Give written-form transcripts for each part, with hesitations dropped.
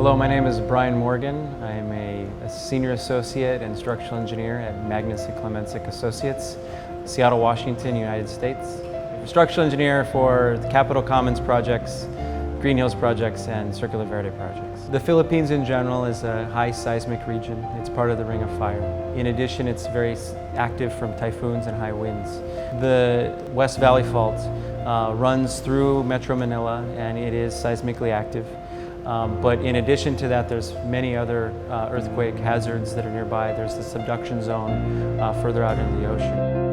Hello, my name is Brian Morgan. I am a senior associate and structural engineer at Magnus & Clemensic Associates, Seattle, Washington, United States. I'm a structural engineer for the Capitol Commons projects, Green Hills projects, and Circular Verde projects. The Philippines in general is a high seismic region. It's part of the Ring of Fire. In addition, it's very active from typhoons and high winds. The West Valley Fault runs through Metro Manila, and it is seismically active. But in addition to that, there's many other earthquake hazards that are nearby. There's the subduction zone further out in the ocean.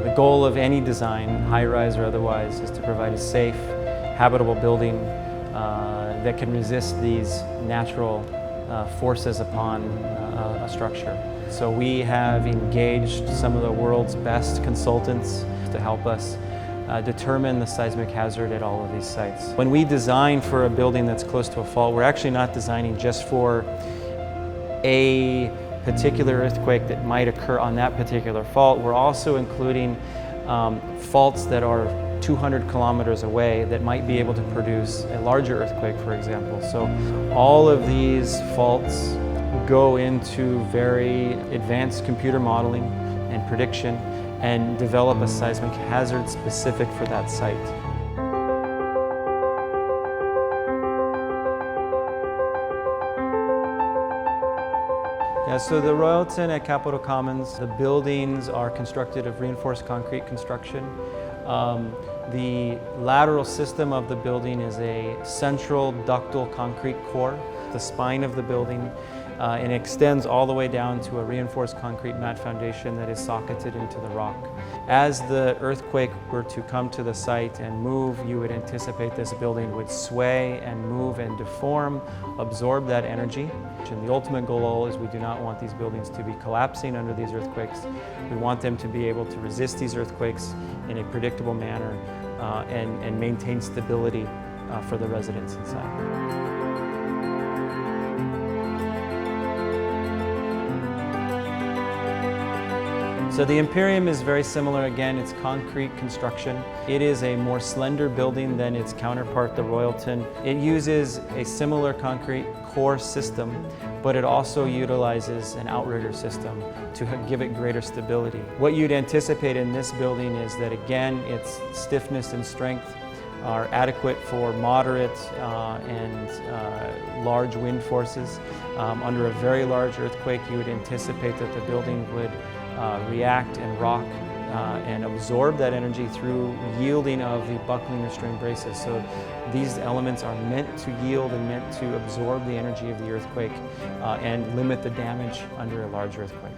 The goal of any design, high-rise or otherwise, is to provide a safe, habitable building that can resist these natural forces upon a structure. So we have engaged some of the world's best consultants to help us determine the seismic hazard at all of these sites. When we design for a building that's close to a fault, we're actually not designing just for a particular earthquake that might occur on that particular fault. We're also including faults that are 200 kilometers away that might be able to produce a larger earthquake, for example. So all of these faults go into very advanced computer modeling and prediction and develop a seismic hazard specific for that site. Yeah, so the Royalton at Capitol Commons, the buildings are constructed of reinforced concrete construction. The lateral system of the building is a central ductile concrete core, the spine of the building, and extends all the way down to a reinforced concrete mat foundation that is socketed into the rock. As the earthquake were to come to the site and move, you would anticipate this building would sway and move and deform, absorb that energy. And the ultimate goal is we do not want these buildings to be collapsing under these earthquakes. We want them to be able to resist these earthquakes in a predictable manner and maintain stability for the residents inside. So the Imperium is very similar. Again, it's concrete construction. It is a more slender building than its counterpart, the Royalton. It uses a similar concrete core system, but it also utilizes an outrigger system to give it greater stability. What you'd anticipate in this building is that, again, its stiffness and strength are adequate for moderate and large wind forces. Under a very large earthquake, you would anticipate that the building would react and rock and absorb that energy through yielding of the buckling restraint braces. So these elements are meant to yield and meant to absorb the energy of the earthquake and limit the damage under a large earthquake.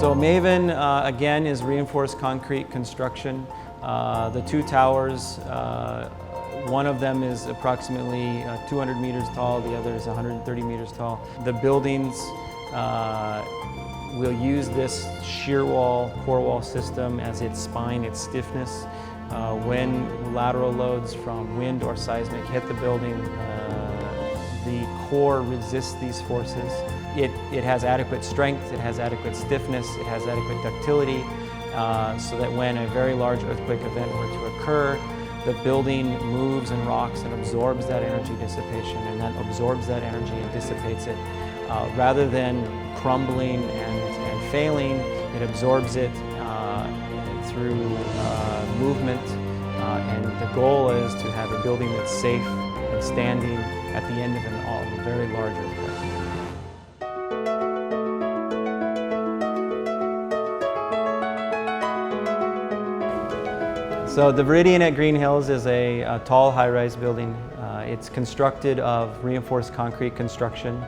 So Maven, again, is reinforced concrete construction. The two towers, one of them is approximately 200 meters tall, the other is 130 meters tall. The buildings will use this shear wall, core wall system as its spine, its stiffness. When lateral loads from wind or seismic hit the building, the core resists these forces. It has adequate strength, it has adequate stiffness, it has adequate ductility, so that when a very large earthquake event were to occur, the building moves and rocks and absorbs that energy dissipation, and then absorbs that energy and dissipates it. Rather than crumbling and failing, it absorbs it through movement, and the goal is to have a building that's safe and standing at the end of a very large earthquake. So the Viridian at Green Hills is a tall high-rise building. It's constructed of reinforced concrete construction.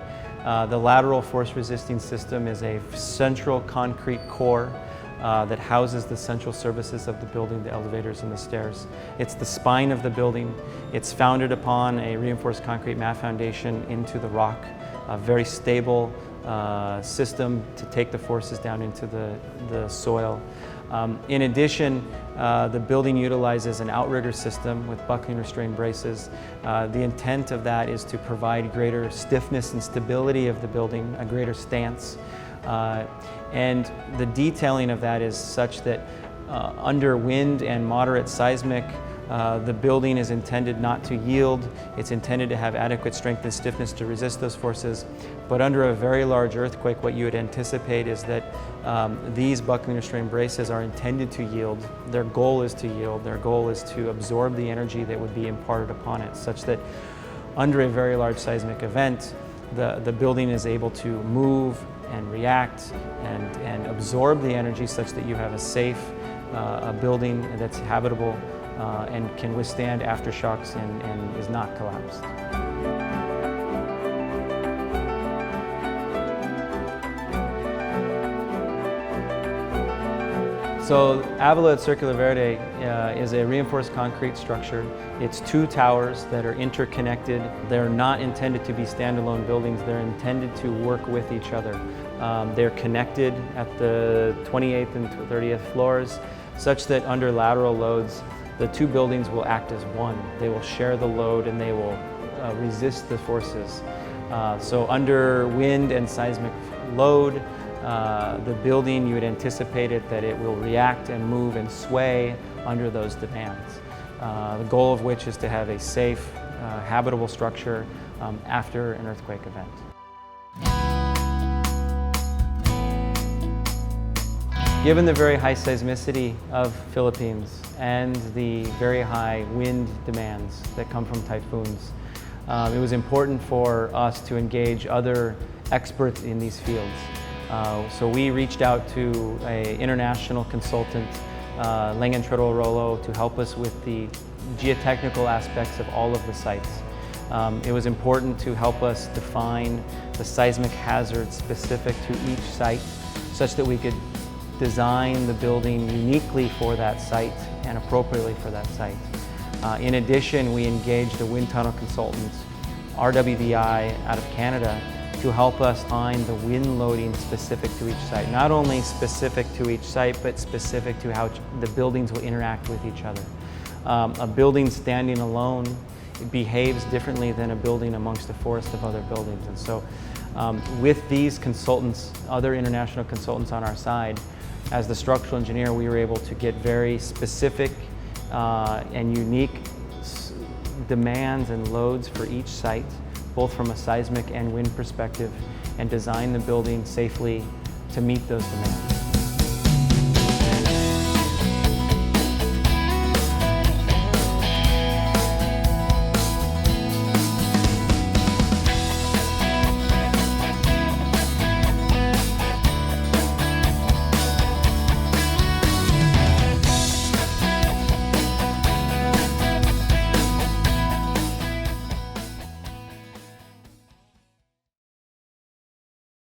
The lateral force-resisting system is a central concrete core that houses the central services of the building, the elevators and the stairs. It's the spine of the building. It's founded upon a reinforced concrete mat foundation into the rock, a very stable system to take the forces down into the soil. In addition, The building utilizes an outrigger system with buckling restraint braces. The intent of that is to provide greater stiffness and stability of the building, a greater stance. And the detailing of that is such that under wind and moderate seismic, the building is intended not to yield. It's intended to have adequate strength and stiffness to resist those forces. But under a very large earthquake, what you would anticipate is that these buckling restraint braces are intended to yield. Their goal is to yield. Their goal is to absorb the energy that would be imparted upon it, such that under a very large seismic event, the building is able to move and react and absorb the energy such that you have a safe building that's habitable and can withstand aftershocks and is not collapsed. So Avila at Circular Verde is a reinforced concrete structure. It's 2 towers that are interconnected. They're not intended to be standalone buildings. They're intended to work with each other. They're connected at the 28th and 30th floors such that under lateral loads, the 2 buildings will act as one. They will share the load and they will resist the forces. So under wind and seismic load, the building, you would anticipate it that it will react and move and sway under those demands. The goal of which is to have a safe, habitable structure after an earthquake event. Given the very high seismicity of Philippines and the very high wind demands that come from typhoons, it was important for us to engage other experts in these fields. So we reached out to an international consultant, Lang & Rollo, to help us with the geotechnical aspects of all of the sites. It was important to help us define the seismic hazards specific to each site such that we could design the building uniquely for that site and appropriately for that site. In addition, we engaged a wind tunnel consultant, RWBI, out of Canada, to help us find the wind loading specific to each site. Not only specific to each site, but specific to how the buildings will interact with each other. A building standing alone, it behaves differently than a building amongst a forest of other buildings. And so with these consultants, other international consultants on our side, as the structural engineer, we were able to get very specific and unique demands and loads for each site, both from a seismic and wind perspective, and design the building safely to meet those demands.